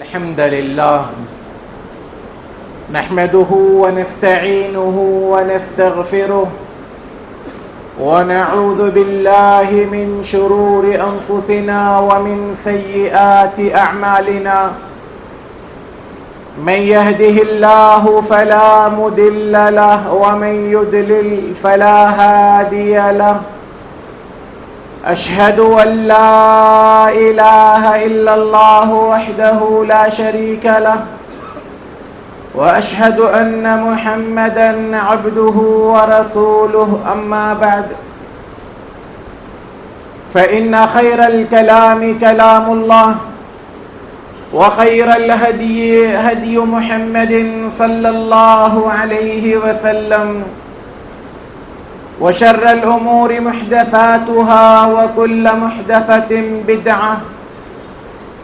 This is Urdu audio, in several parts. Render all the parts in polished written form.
الحمد لله نحمده ونستعينه ونستغفره ونعوذ بالله من شرور أنفسنا ومن سيئات أعمالنا من يهده الله فلا مضل له ومن يضلل فلا هادي له أشهد أن لا إله إلا الله وحده لا شريك له وأشهد أن محمدًا عبده ورسوله أما بعد فإن خير الكلام كلام الله وخير الهدي هدي محمد صلى الله عليه وسلم وشر الأمور محدثاتها وكل محدثة بدعة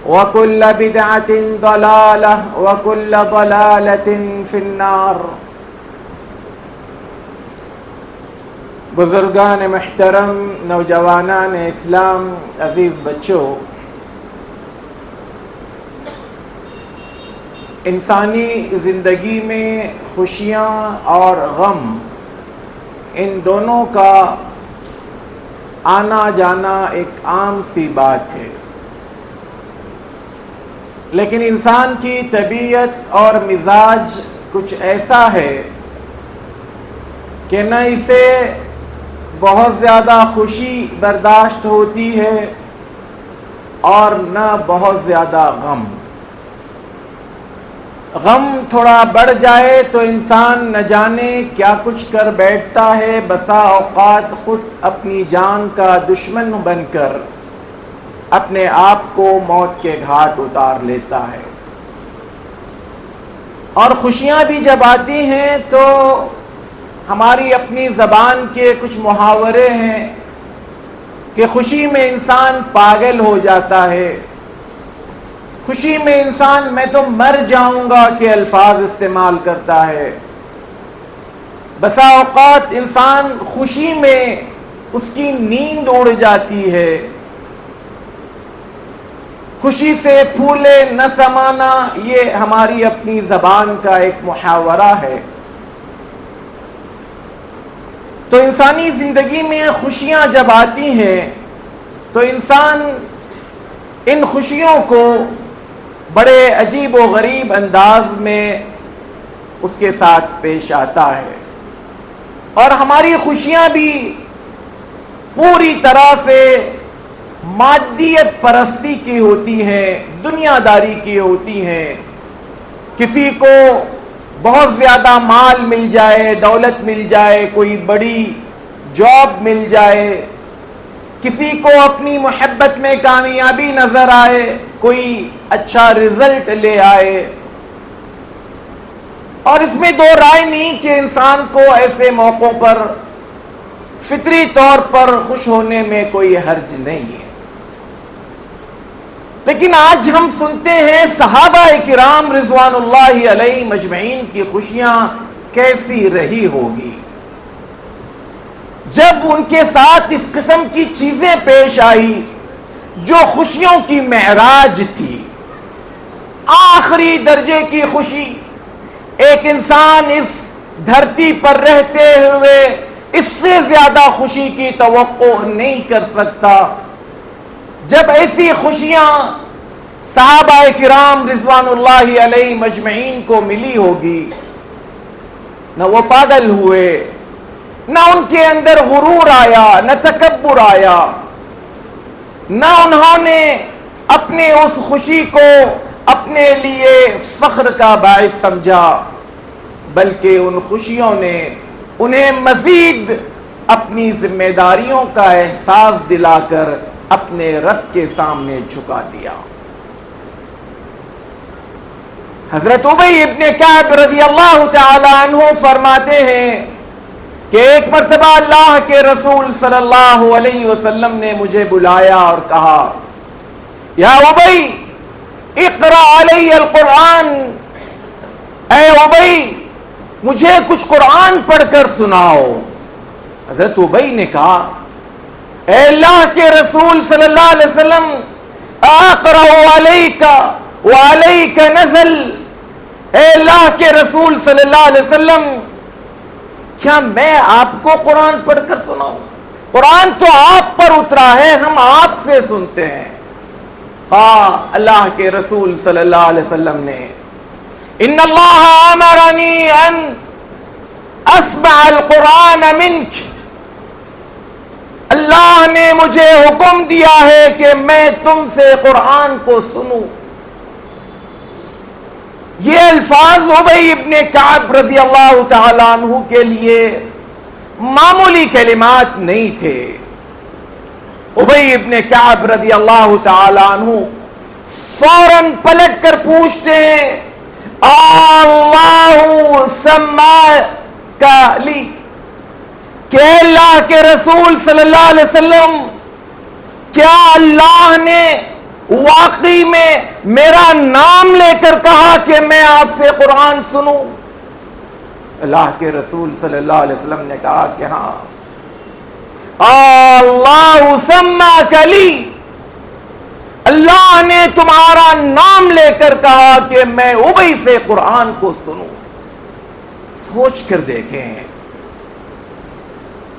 وكل بدعة ضلالة وكل ضلالة في النار۔ بزرگان محترم، نوجوانان اسلام، عزیز بچوں، انسانی زندگی میں خوشیاں اور غم ان دونوں کا آنا جانا ایک عام سی بات ہے، لیکن انسان کی طبیعت اور مزاج کچھ ایسا ہے کہ نہ اسے بہت زیادہ خوشی برداشت ہوتی ہے اور نہ بہت زیادہ غم۔ غم تھوڑا بڑھ جائے تو انسان نہ جانے کیا کچھ کر بیٹھتا ہے، بسا اوقات خود اپنی جان کا دشمن بن کر اپنے آپ کو موت کے گھاٹ اتار لیتا ہے۔ اور خوشیاں بھی جب آتی ہیں تو ہماری اپنی زبان کے کچھ محاورے ہیں کہ خوشی میں انسان پاگل ہو جاتا ہے، خوشی میں انسان میں تو مر جاؤں گا کے الفاظ استعمال کرتا ہے۔ بسا اوقات انسان خوشی میں اس کی نیند اڑ جاتی ہے۔ خوشی سے پھولے نہ سمانا، یہ ہماری اپنی زبان کا ایک محاورہ ہے۔ تو انسانی زندگی میں خوشیاں جب آتی ہیں تو انسان ان خوشیوں کو بڑے عجیب و غریب انداز میں اس کے ساتھ پیش آتا ہے، اور ہماری خوشیاں بھی پوری طرح سے مادیت پرستی کی ہوتی ہیں، دنیا داری کی ہوتی ہیں۔ کسی کو بہت زیادہ مال مل جائے، دولت مل جائے، کوئی بڑی جاب مل جائے، کسی کو اپنی محبت میں کامیابی نظر آئے، کوئی اچھا رزلٹ لے آئے، اور اس میں دو رائے نہیں کہ انسان کو ایسے موقعوں پر فطری طور پر خوش ہونے میں کوئی حرج نہیں ہے۔ لیکن آج ہم سنتے ہیں صحابہ کرام رضوان اللہ علیہم اجمعین کی خوشیاں کیسی رہی ہوگی جب ان کے ساتھ اس قسم کی چیزیں پیش آئی جو خوشیوں کی معراج تھی، آخری درجے کی خوشی۔ ایک انسان اس دھرتی پر رہتے ہوئے اس سے زیادہ خوشی کی توقع نہیں کر سکتا۔ جب ایسی خوشیاں صحابہ کرام رضوان اللہ علیہم اجمعین کو ملی ہوگی، نہ وہ پاگل ہوئے، نہ ان کے اندر غرور آیا، نہ تکبر آیا، نہ انہوں نے اپنے اس خوشی کو اپنے لیے فخر کا باعث سمجھا، بلکہ ان خوشیوں نے انہیں مزید اپنی ذمہ داریوں کا احساس دلا کر اپنے رب کے سامنے جھکا دیا۔ حضرت ابی ابن کعب رضی اللہ تعالی عنہ فرماتے ہیں کہ ایک مرتبہ اللہ کے رسول صلی اللہ علیہ وسلم نے مجھے بلایا اور کہا، یا ابی اقرأ علی القرآن، اے ابی مجھے کچھ قرآن پڑھ کر سناؤ۔ حضرت ابی نے کہا، اے اللہ کے رسول صلی اللہ علیہ وسلم، اقرأ علیک وعلیک نزل، اے اللہ کے رسول صلی اللہ علیہ وسلم، کیا میں آپ کو قرآن پڑھ کر سناؤں؟ قرآن تو آپ پر اترا ہے، ہم آپ سے سنتے ہیں۔ اللہ کے رسول صلی اللہ علیہ وسلم نے ان اللہ امرنی ان اسمع القرآن منک، اللہ نے مجھے حکم دیا ہے کہ میں تم سے قرآن کو سنوں۔ یہ الفاظ ابی ابن کعب رضی اللہ تعالی عنہ کے لیے معمولی کلمات نہیں تھے۔ ابی ابن کعب رضی اللہ تعالی عنہ فوراً پلٹ کر پوچھتے ہیں اللہ سماک لی، کہ اللہ کے رسول صلی اللہ علیہ وسلم، کیا اللہ نے واقعی میں میرا نام لے کر کہا کہ میں آپ سے قرآن سنوں؟ اللہ کے رسول صلی اللہ علیہ وسلم نے کہا کہ ہاں، اللہ سماک لی، اللہ نے تمہارا نام لے کر کہا کہ میں ابی سے قرآن کو سنوں۔ سوچ کر دیکھیں،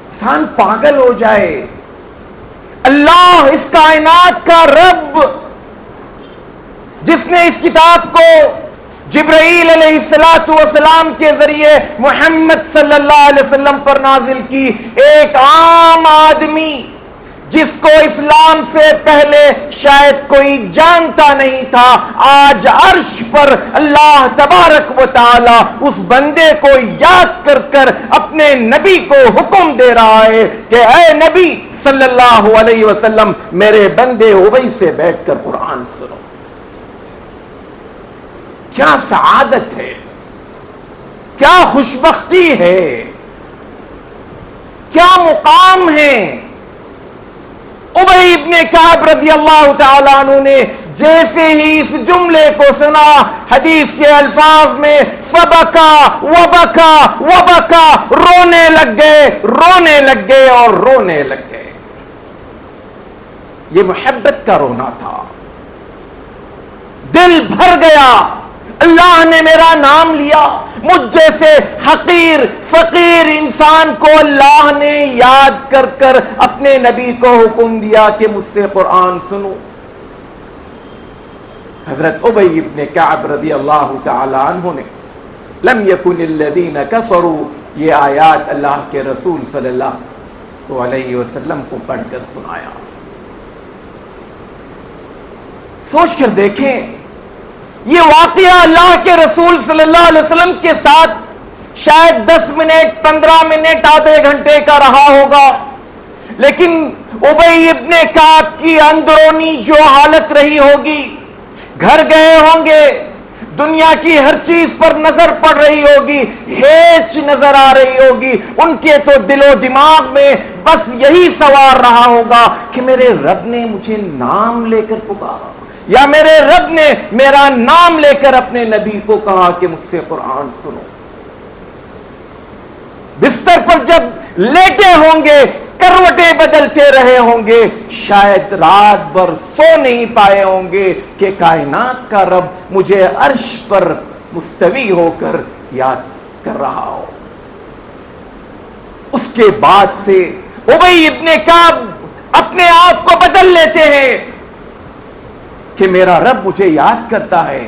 انسان پاگل ہو جائے۔ اللہ اس کائنات کا رب، جس نے اس کتاب کو جبرائیل علیہ السلام کے ذریعے محمد صلی اللہ علیہ وسلم پر نازل کی، ایک عام آدمی جس کو اسلام سے پہلے شاید کوئی جانتا نہیں تھا، آج عرش پر اللہ تبارک و تعالی اس بندے کو یاد کر کر اپنے نبی کو حکم دے رہا ہے کہ اے نبی صلی اللہ علیہ وسلم، میرے بندے ابی سے بیٹھ کر قرآن سنو۔ کیا سعادت ہے، کیا خوشبختی ہے، کیا مقام ہے۔ ابی ابن کعب رضی اللہ تعالیٰ عنہ نے جیسے ہی اس جملے کو سنا، حدیث کے الفاظ میں فبکا وبکا وبکا، رونے لگ گئے اور رونے لگ گئے۔ یہ محبت کا رونا تھا، دل بھر گیا، اللہ نے میرا نام لیا۔ مجھ جیسے حقیر فقیر انسان کو اللہ نے یاد کر کر اپنے نبی کو حکم دیا کہ مجھ سے قرآن سنو۔ حضرت ابی ابن کعب رضی اللہ تعالی عنہ نے لم یکن الذین کفروا، یہ آیات اللہ کے رسول صلی اللہ علیہ وسلم کو پڑھ کر سنایا۔ سوچ کر دیکھیں، یہ واقعہ اللہ کے رسول صلی اللہ علیہ وسلم کے ساتھ شاید 10 منٹ 15 منٹ آدھے گھنٹے کا رہا ہوگا، لیکن ابی ابن کعب کی اندرونی جو حالت رہی ہوگی، گھر گئے ہوں گے، دنیا کی ہر چیز پر نظر پڑ رہی ہوگی، ہیچ نظر آ رہی ہوگی، ان کے تو دل و دماغ میں بس یہی سوار رہا ہوگا کہ میرے رب نے مجھے نام لے کر پکارا، یا میرے رب نے میرا نام لے کر اپنے نبی کو کہا کہ مجھ سے قرآن سنو۔ بستر پر جب لیٹے ہوں گے، کروٹیں بدلتے رہے ہوں گے، شاید رات بھر سو نہیں پائے ہوں گے کہ کائنات کا رب مجھے عرش پر مستوی ہو کر یاد کر رہا ہو۔ اس کے بعد سے ابی ابن کعب اپنے آپ کو بدل لیتے ہیں کہ میرا رب مجھے یاد کرتا ہے،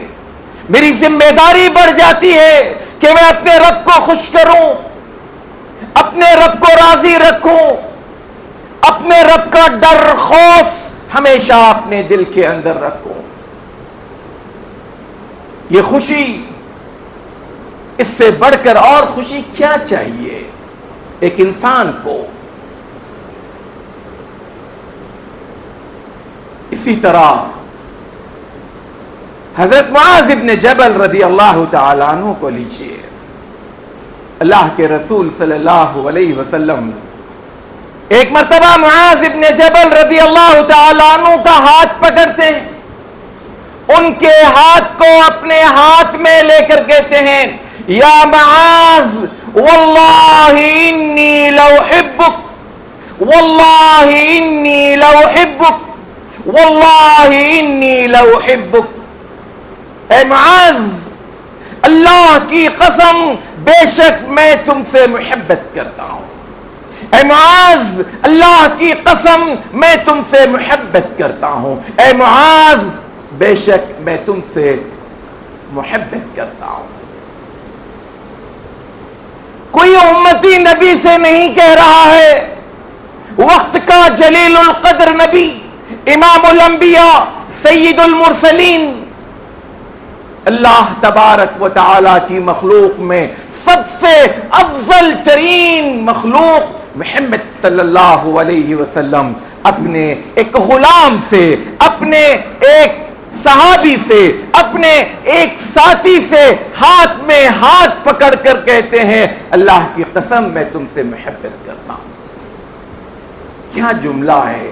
میری ذمہ داری بڑھ جاتی ہے کہ میں اپنے رب کو خوش کروں، اپنے رب کو راضی رکھوں، اپنے رب کا ڈر خوف ہمیشہ اپنے دل کے اندر رکھوں۔ یہ خوشی، اس سے بڑھ کر اور خوشی کیا چاہیے ایک انسان کو؟ اسی طرح حضرت معاذ ابن جبل رضی اللہ تعالیٰ عنہ کو لیجئے۔ اللہ کے رسول صلی اللہ علیہ وسلم ایک مرتبہ معاذ ابن جبل رضی اللہ تعالیٰ عنہ کا ہاتھ پکڑتے ہیں، ان کے ہاتھ کو اپنے ہاتھ میں لے کر کہتے ہیں، یا معاذ واللہ انی لأحبک، واللہ انی لأحبک، واللہ انی لأحبک۔ اے معاذ اللہ کی قسم بے شک میں تم سے محبت کرتا ہوں، اے معاذ اللہ کی قسم میں تم سے محبت کرتا ہوں، اے معاذ بے شک میں تم سے محبت کرتا ہوں۔ کوئی امتی نبی سے نہیں کہہ رہا ہے، وقت کا جلیل القدر نبی، امام الانبیاء، سید المرسلین، اللہ تبارک و تعالی کی مخلوق میں سب سے افضل ترین مخلوق محمد صلی اللہ علیہ وسلم اپنے ایک غلام سے، اپنے ایک صحابی سے، اپنے ایک ساتھی سے ہاتھ میں ہاتھ پکڑ کر کہتے ہیں اللہ کی قسم میں تم سے محبت کرتا ہوں۔ کیا جملہ ہے!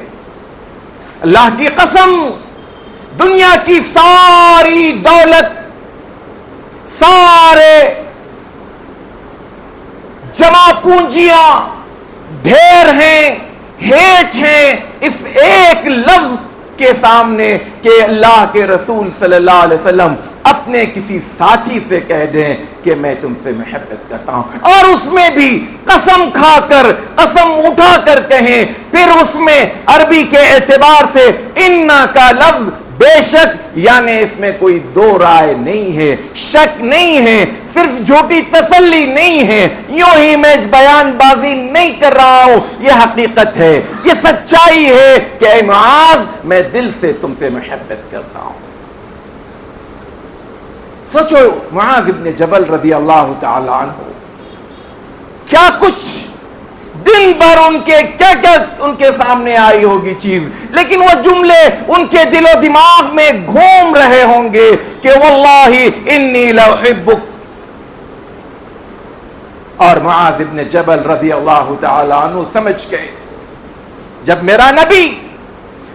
اللہ کی قسم دنیا کی ساری دولت، سارے جمع پونجیاں ڈھیر ہیں، ہیچ ہیں اس ایک لفظ کے سامنے کہ اللہ کے رسول صلی اللہ علیہ وسلم اپنے کسی ساتھی سے کہہ دیں کہ میں تم سے محبت کرتا ہوں، اور اس میں بھی قسم کھا کر، قسم اٹھا کر کہیں، پھر اس میں عربی کے اعتبار سے انا کا لفظ بے شک، یعنی اس میں کوئی دو رائے نہیں ہے، شک نہیں ہے، صرف جھوٹی تسلی نہیں ہے، یوں ہی میں بیان بازی نہیں کر رہا ہوں، یہ حقیقت ہے، یہ سچائی ہے کہ اے معاذ میں دل سے تم سے محبت کرتا ہوں۔ سوچو معاذ ابن جبل رضی اللہ تعالی عنہ، کیا کچھ دن بھر ان کے کیا کیا ان کے سامنے آئی ہوگی چیز، لیکن وہ جملے ان کے دل و دماغ میں گھوم رہے ہوں گے کہ واللہ انی لأحبک، اور معاذ ابن جبل رضی اللہ تعالی عنہ سمجھ گئے جب میرا نبی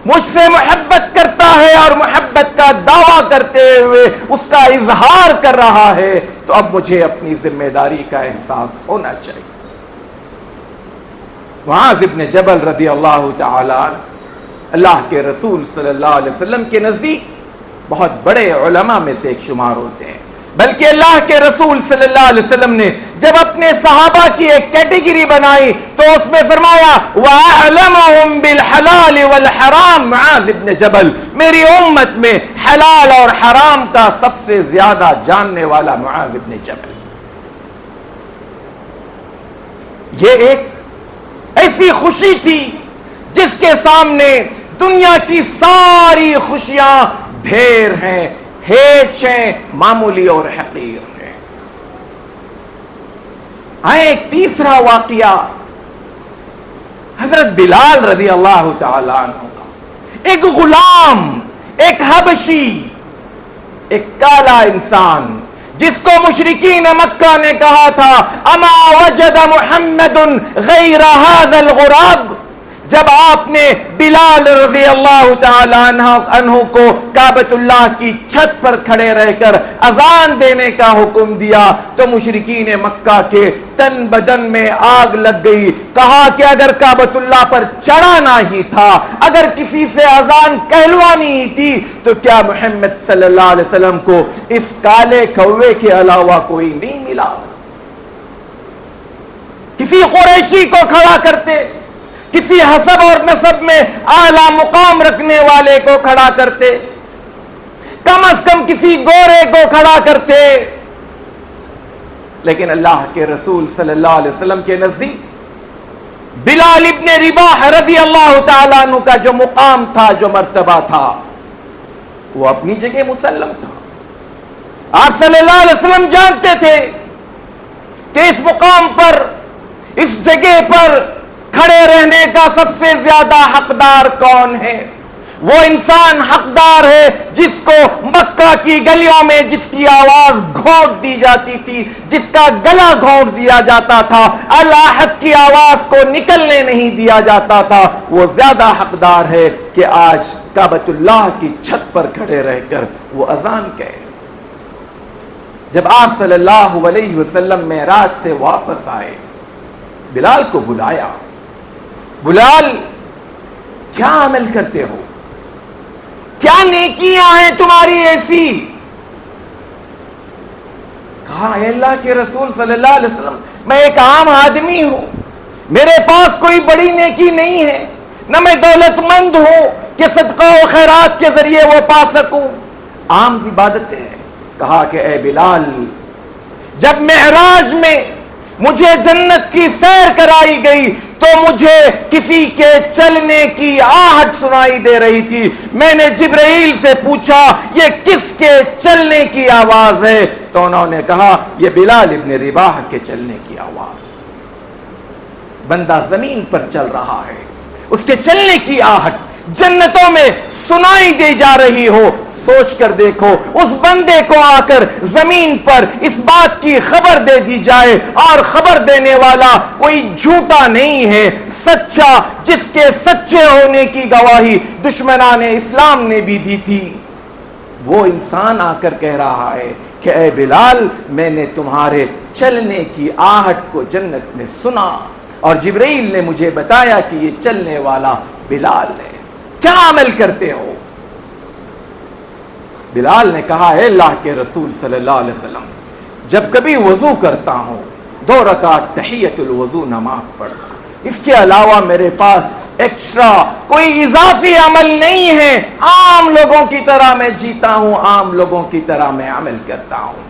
مجھ سے محبت کرتا ہے اور محبت کا دعویٰ کرتے ہوئے اس کا اظہار کر رہا ہے تو اب مجھے اپنی ذمہ داری کا احساس ہونا چاہیے۔ معاذ ابن جبل رضی اللہ تعالی عنہ اللہ کے رسول صلی اللہ علیہ وسلم کے نزدیک بہت بڑے علماء میں سے ایک شمار ہوتے ہیں، بلکہ اللہ کے رسول صلی اللہ علیہ وسلم نے جب اپنے صحابہ کی ایک کیٹیگری بنائی تو اس میں فرمایا وَأَعْلَمُهُمْ بِالْحَلَالِ وَالْحَرَامِ معاذ ابن جبل، میری امت میں حلال اور حرام کا سب سے زیادہ جاننے والا معاذ ابن جبل۔ یہ ایک ایسی خوشی تھی جس کے سامنے دنیا کی ساری خوشیاں ڈھیر ہیں، ہیچ ہیں، معمولی اور حقیر ہیں۔ ایک تیسرا واقعہ حضرت بلال رضی اللہ تعالی عنہ کا، ایک غلام، ایک حبشی، ایک کالا انسان جس کو مشرکین مکہ نے کہا تھا اما وجد محمد غیر هذا الغراب، جب آپ نے بلال رضی اللہ تعالی عنہ کو کعبۃ اللہ کی چھت پر کھڑے رہ کر اذان دینے کا حکم دیا تو مشرکین مکہ کے تن بدن میں آگ لگ گئی، کہا کہ اگر کعبۃ اللہ پر چڑھانا ہی تھا، اگر کسی سے اذان کہلوانی ہی تھی تو کیا محمد صلی اللہ علیہ وسلم کو اس کالے کوے کے علاوہ کوئی نہیں ملا؟ کسی قریشی کو کھڑا کرتے، کسی حسب اور نسب میں اعلیٰ مقام رکھنے والے کو کھڑا کرتے، کم از کم کسی گورے کو کھڑا کرتے، لیکن اللہ کے رسول صلی اللہ علیہ وسلم کے نزدیک بلال ابن رباح رضی اللہ تعالیٰ عنہ کا جو مقام تھا، جو مرتبہ تھا، وہ اپنی جگہ مسلم تھا۔ آپ صلی اللہ علیہ وسلم جانتے تھے کہ اس مقام پر، اس جگہ پر کھڑے رہنے کا سب سے زیادہ حقدار کون ہے؟ وہ انسان حقدار ہے جس کو مکہ کی گلیوں میں جس کی آواز گھونٹ دی جاتی تھی، جس کا گلا گھونٹ دیا جاتا تھا، الاحد کی آواز کو نکلنے نہیں دیا جاتا تھا، وہ زیادہ حقدار ہے کہ آج کعبۃ اللہ کی چھت پر کھڑے رہ کر وہ اذان کہے۔ جب آپ صلی اللہ علیہ وسلم معراج سے واپس آئے، بلال کو بلایا، بلال کیا عمل کرتے ہو؟ کیا نیکیاں ہیں تمہاری ایسی کہا اے اللہ کے رسول صلی اللہ علیہ وسلم میں ایک عام آدمی ہوں, میرے پاس کوئی بڑی نیکی نہیں ہے, نہ میں دولت مند ہوں کہ صدقہ و خیرات کے ذریعے وہ پا سکوں, عام عبادتیں ہیں. کہا کہ اے بلال, جب معراج میں مجھے جنت کی سیر کرائی گئی تو مجھے کسی کے چلنے کی آہٹ سنائی دے رہی تھی. میں نے جبرائیل سے پوچھا یہ کس کے چلنے کی آواز ہے؟ تو انہوں نے کہا یہ بلال ابن رباح کے چلنے کی آواز. بندہ زمین پر چل رہا ہے, اس کے چلنے کی آہٹ جنتوں میں سنائی دی جا رہی ہو. سوچ کر دیکھو اس بندے کو آ کر زمین پر اس بات کی خبر دے دی جائے, اور خبر دینے والا کوئی جھوٹا نہیں ہے, سچا, جس کے سچے ہونے کی گواہی دشمنان اسلام نے بھی دی تھی. وہ انسان آ کر کہہ رہا ہے کہ اے بلال میں نے تمہارے چلنے کی آہٹ کو جنت میں سنا, اور جبرائیل نے مجھے بتایا کہ یہ چلنے والا بلال ہے. کیا عمل کرتے ہو؟ بلال نے کہا اے اللہ کے رسول صلی اللہ علیہ وسلم جب کبھی وضو کرتا ہوں 2 رکعت تحیۃ الوضو نماز پڑھتا, اس کے علاوہ میرے پاس ایکسٹرا کوئی اضافی عمل نہیں ہے. عام لوگوں کی طرح میں جیتا ہوں, عام لوگوں کی طرح میں عمل کرتا ہوں.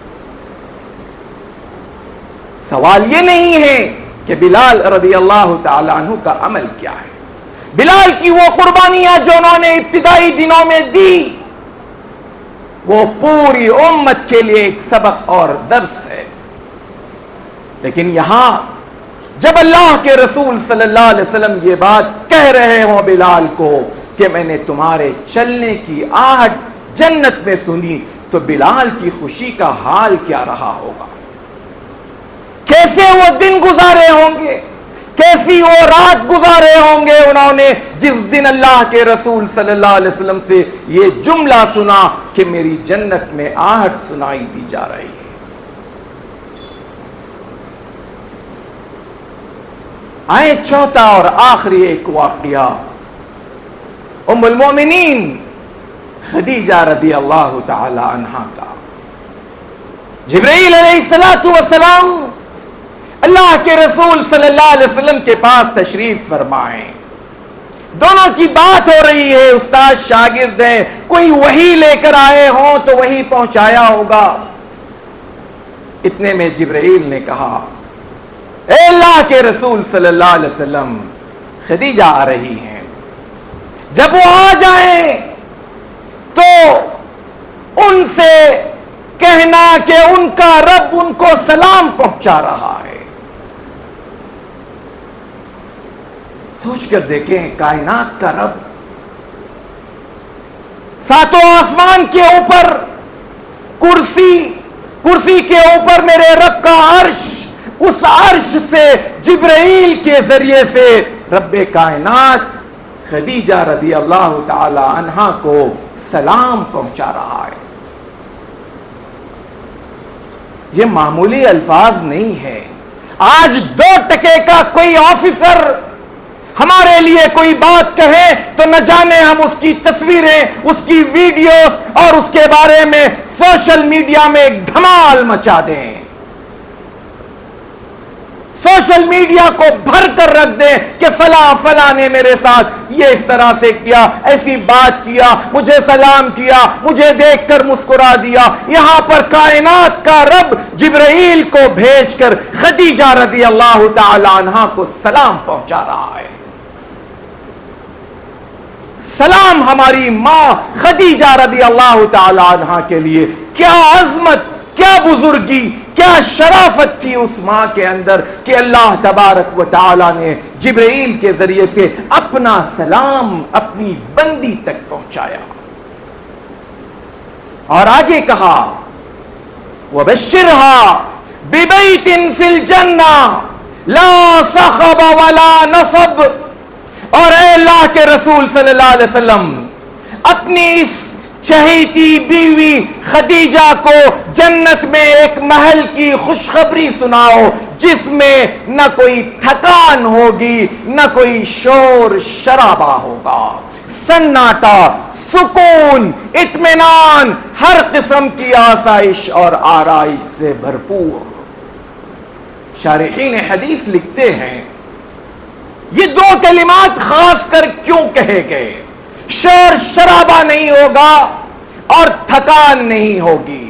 سوال یہ نہیں ہے کہ بلال رضی اللہ تعالی عنہ کا عمل کیا ہے, بلال کی وہ قربانیاں جو انہوں نے ابتدائی دنوں میں دی وہ پوری امت کے لیے ایک سبق اور درس ہے. لیکن یہاں جب اللہ کے رسول صلی اللہ علیہ وسلم یہ بات کہہ رہے ہوں بلال کو کہ میں نے تمہارے چلنے کی آہٹ جنت میں سنی, تو بلال کی خوشی کا حال کیا رہا ہوگا؟ کیسے وہ دن گزارے ہوں گے, کیسی وہ رات گزارے ہوں گے انہوں نے جس دن اللہ کے رسول صلی اللہ علیہ وسلم سے یہ جملہ سنا کہ میری جنت میں آہٹ سنائی دی جا رہی ہے. آئے چوتھا اور آخری ایک واقعہ ام المومنین خدیجہ رضی اللہ تعالی عنہا کا. جبرائیل علیہ السلام اللہ کے رسول صلی اللہ علیہ وسلم کے پاس تشریف فرمائیں, دونوں کی بات ہو رہی ہے, استاد شاگرد ہیں, کوئی وحی لے کر آئے ہوں تو وحی پہنچایا ہوگا. اتنے میں جبرائیل نے کہا اے اللہ کے رسول صلی اللہ علیہ وسلم خدیجہ آ رہی ہیں, جب وہ آ جائیں تو ان سے کہنا کہ ان کا رب ان کو سلام پہنچا رہا ہے. سوچ کر دیکھیں, کائنات کا رب, ساتوں آسمان کے اوپر کرسی کے اوپر میرے رب کا عرش, اس عرش سے جبرائیل کے ذریعے سے رب کائنات خدیجہ رضی اللہ تعالی عنہا کو سلام پہنچا رہا ہے. یہ معمولی الفاظ نہیں ہے. آج 2 ٹکے کا کوئی آفیسر ہمارے لیے کوئی بات کہے تو نہ جانے ہم اس کی تصویریں, اس کی ویڈیوز اور اس کے بارے میں سوشل میڈیا میں دھمال مچا دیں, سوشل میڈیا کو بھر کر رکھ دیں کہ فلاں نے میرے ساتھ یہ اس طرح سے کیا, ایسی بات کیا, مجھے سلام کیا, مجھے دیکھ کر مسکرا دیا. یہاں پر کائنات کا رب جبرائیل کو بھیج کر خدیجہ رضی اللہ تعالی عنہا کو سلام پہنچا رہا ہے. سلام ہماری ماں خدیجہ رضی اللہ تعالی عنہا کے لیے کیا عظمت, کیا بزرگی, کیا شرافت تھی اس ماں کے اندر کہ اللہ تبارک و تعالی نے جبرائیل کے ذریعے سے اپنا سلام اپنی بندی تک پہنچایا. اور آگے کہا وَبَشِّرْهَا بِبَيْتٍ فِي الْجَنَّةِ لَا صَخَبَ وَلَا نَصَبَ. اور اے اللہ کے رسول صلی اللہ علیہ وسلم اپنی اس چہیتی بیوی خدیجہ کو جنت میں ایک محل کی خوشخبری سناؤ جس میں نہ کوئی تھکان ہوگی, نہ کوئی شور شرابہ ہوگا, سناٹا، سکون، اطمینان، ہر قسم کی آسائش اور آرائش سے بھرپور۔ شارحین حدیث لکھتے ہیں یہ دو کلمات خاص کر کیوں کہے گئے؟ شور شرابہ نہیں ہوگا اور تھکان نہیں ہوگی،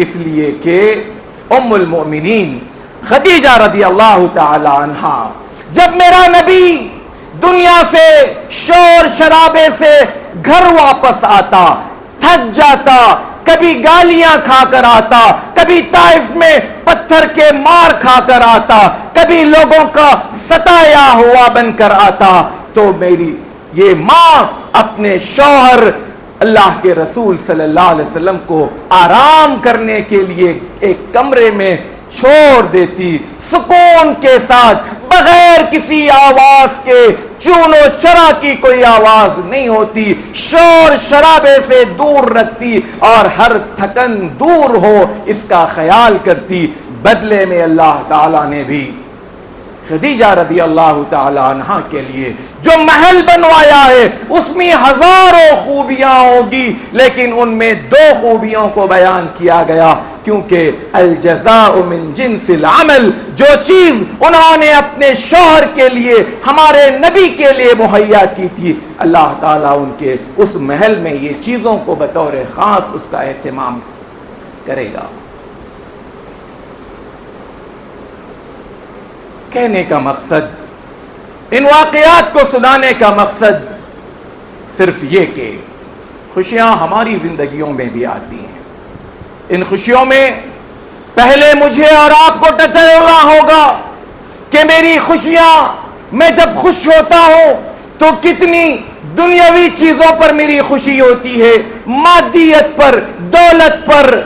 اس لیے کہ ام المؤمنین خدیجہ رضی اللہ تعالی عنہا جب میرا نبی دنیا سے شور شرابے سے گھر واپس آتا، تھک جاتا، کبھی گالیاں کھا کر آتا، کبھی طائف میں پتھر کے مار کھا کر آتا، کبھی لوگوں کا ستایا ہوا بن کر آتا، تو میری یہ ماں اپنے شوہر اللہ کے رسول صلی اللہ علیہ وسلم کو آرام کرنے کے لیے ایک کمرے میں چھوڑ دیتی، سکون کے ساتھ، بغیر کسی آواز کے، چون و چرا کی کوئی آواز نہیں ہوتی، شور شرابے سے دور رکھتی اور ہر تھکن دور ہو اس کا خیال کرتی۔ بدلے میں اللہ تعالیٰ نے بھی خدیجہ رضی اللہ تعالی عنہ کے لیے جو محل بنوایا ہے اس میں ہزاروں خوبیاں ہوگی، لیکن ان میں دو خوبیوں کو بیان کیا گیا، کیونکہ الجزاء من جنس العمل، جو چیز انہوں نے اپنے شوہر کے لیے، ہمارے نبی کے لیے مہیا کی تھی، اللہ تعالیٰ ان کے اس محل میں یہ چیزوں کو بطور خاص اس کا اہتمام کرے گا۔ کہنے کا مقصد، ان واقعات کو سنانے کا مقصد صرف یہ کہ خوشیاں ہماری زندگیوں میں بھی آتی ہیں، ان خوشیوں میں پہلے مجھے اور آپ کو ٹٹولنا ہوگا کہ میری خوشیاں، میں جب خوش ہوتا ہوں تو کتنی دنیاوی چیزوں پر میری خوشی ہوتی ہے، مادیت پر، دولت پر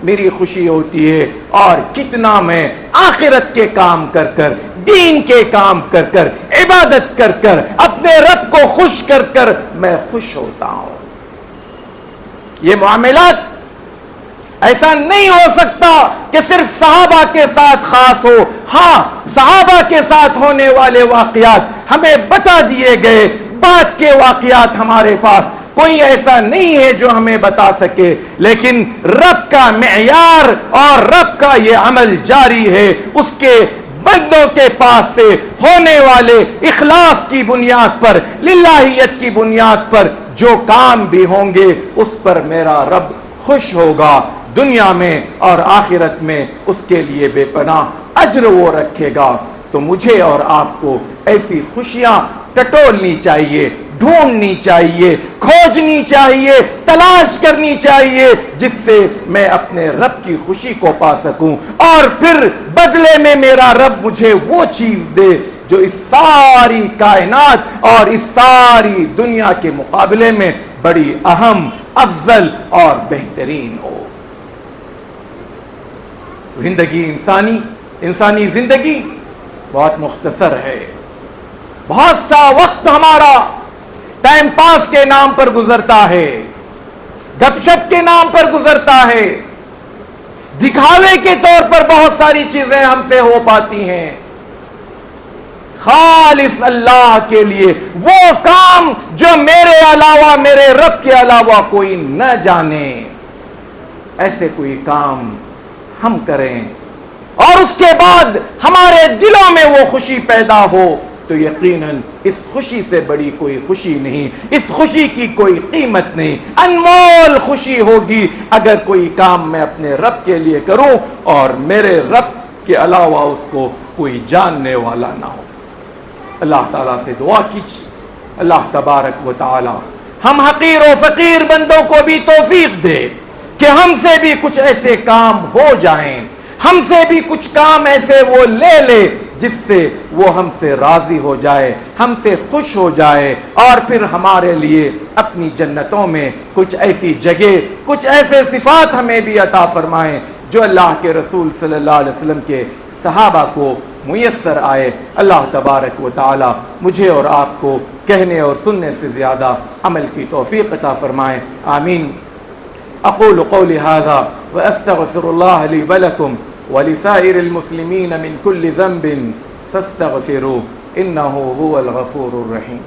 میری خوشی ہوتی ہے، اور کتنا میں آخرت کے کام کر کر، دین کے کام کر کر، عبادت کر کر، اپنے رب کو خوش کر کر میں خوش ہوتا ہوں۔ یہ معاملات ایسا نہیں ہو سکتا کہ صرف صحابہ کے ساتھ خاص ہو۔ ہاں، صحابہ کے ساتھ ہونے والے واقعات ہمیں بتا دیے گئے، بعد کے واقعات ہمارے پاس کوئی ایسا نہیں ہے جو ہمیں بتا سکے، لیکن رب کا معیار اور رب کا یہ عمل جاری ہے، اس کے بندوں کے پاس سے ہونے والے اخلاص کی بنیاد پر، للہیت کی بنیاد پر جو کام بھی ہوں گے اس پر میرا رب خوش ہوگا، دنیا میں اور آخرت میں اس کے لیے بے پناہ اجر وہ رکھے گا۔ تو مجھے اور آپ کو ایسی خوشیاں ٹٹولنی چاہیے، ڈھونڈنی چاہیے، کھوجنی چاہیے، تلاش کرنی چاہیے، جس سے میں اپنے رب کی خوشی کو پا سکوں، اور پھر بدلے میں میرا رب مجھے وہ چیز دے جو اس ساری کائنات اور اس ساری دنیا کے مقابلے میں بڑی اہم، افضل اور بہترین ہو۔ زندگی انسانی زندگی بہت مختصر ہے، بہت سا وقت ہمارا ٹائم پاس کے نام پر گزرتا ہے، گپ شپ کے نام پر گزرتا ہے، دکھاوے کے طور پر بہت ساری چیزیں ہم سے ہو پاتی ہیں۔ خالص اللہ کے لیے وہ کام جو میرے علاوہ، میرے رب کے علاوہ کوئی نہ جانے، ایسے کوئی کام ہم کریں اور اس کے بعد ہمارے دلوں میں وہ خوشی پیدا ہو، تو یقیناً اس خوشی سے بڑی کوئی خوشی نہیں، اس خوشی کی کوئی قیمت نہیں، انمول خوشی ہوگی اگر کوئی کام میں اپنے رب کے لیے کروں اور میرے رب کے علاوہ اس کو کوئی جاننے والا نہ ہو۔ اللہ تعالیٰ سے دعا کیجیے، اللہ تبارک و تعالیٰ ہم حقیر و فقیر بندوں کو بھی توفیق دے کہ ہم سے بھی کچھ ایسے کام ہو جائیں، ہم سے بھی کچھ کام ایسے وہ لے لے جس سے وہ ہم سے راضی ہو جائے، ہم سے خوش ہو جائے، اور پھر ہمارے لیے اپنی جنتوں میں کچھ ایسی جگہ، کچھ ایسے صفات ہمیں بھی عطا فرمائیں جو اللہ کے رسول صلی اللہ علیہ وسلم کے صحابہ کو میسر آئے۔ اللہ تبارک و تعالی مجھے اور آپ کو کہنے اور سننے سے زیادہ عمل کی توفیق عطا فرمائیں، آمین۔ اقول قولی ھذا واستغفر اللہ لی ولکم ولسائر المسلمین من كل ذنب فاستغفروه انه هو الغفور الرحیم۔